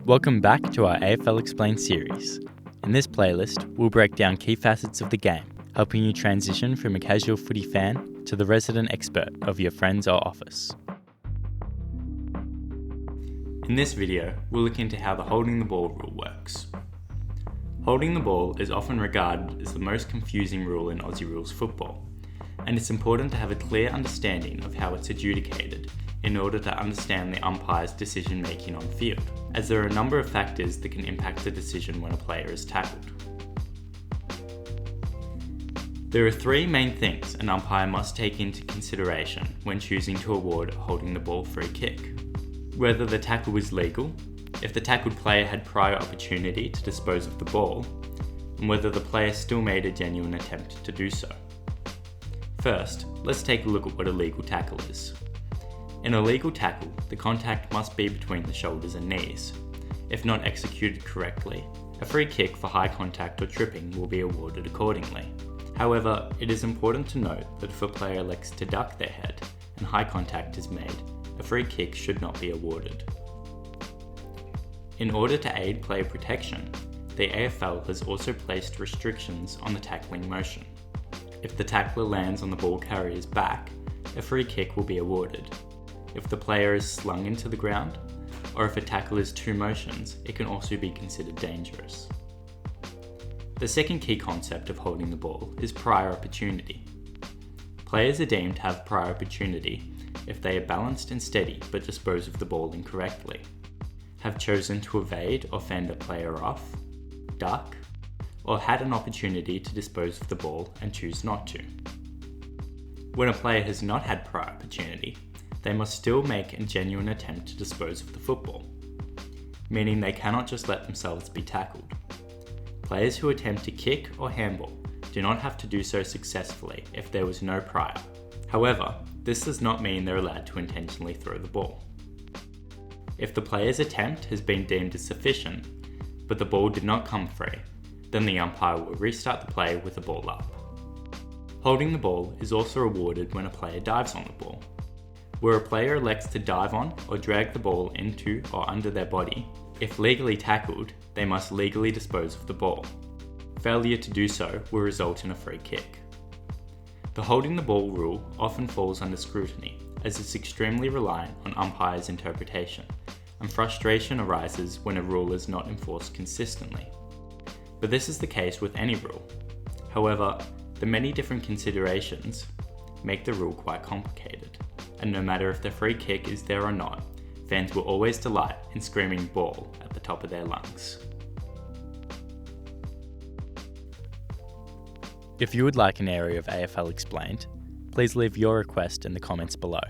Welcome back to our AFL Explained series. In this playlist, we'll break down key facets of the game, helping you transition from a casual footy fan to the resident expert of your friends or office. In this video, we'll look into how the holding the ball rule works. Holding the ball is often regarded as the most confusing rule in Aussie Rules football, and it's important to have a clear understanding of how it's adjudicated in order to understand the umpire's decision making on field, as there are a number of factors that can impact the decision when a player is tackled. There are three main things an umpire must take into consideration when choosing to award a holding the ball free kick. Whether the tackle was legal, if the tackled player had prior opportunity to dispose of the ball, and whether the player still made a genuine attempt to do so. First, let's take a look at what a legal tackle is. In a legal tackle, the contact must be between the shoulders and knees. If not executed correctly, a free kick for high contact or tripping will be awarded accordingly. However, it is important to note that if a player elects to duck their head and high contact is made, a free kick should not be awarded. In order to aid player protection, the AFL has also placed restrictions on the tackling motion. If the tackler lands on the ball carrier's back, a free kick will be awarded. If the player is slung into the ground, or if a tackle is two motions, it can also be considered dangerous. The second key concept of holding the ball is prior opportunity. Players are deemed to have prior opportunity if they are balanced and steady but dispose of the ball incorrectly, have chosen to evade or fend a player off, duck, or had an opportunity to dispose of the ball and choose not to. When a player has not had prior opportunity, they must still make a genuine attempt to dispose of the football, meaning they cannot just let themselves be tackled. Players who attempt to kick or handball do not have to do so successfully if there was no prior. However, this does not mean they're allowed to intentionally throw the ball. If the player's attempt has been deemed as sufficient, but the ball did not come free, then the umpire will restart the play with the ball up. Holding the ball is also awarded when a player dives on the ball. Where a player elects to dive on or drag the ball into or under their body, if legally tackled, they must legally dispose of the ball. Failure to do so will result in a free kick. The holding the ball rule often falls under scrutiny, as it's extremely reliant on umpires' interpretation, and frustration arises when a rule is not enforced consistently. But this is the case with any rule. However, the many different considerations make the rule quite complicated, and no matter if the free kick is there or not, fans will always delight in screaming ball at the top of their lungs. If you would like an area of AFL explained, please leave your request in the comments below.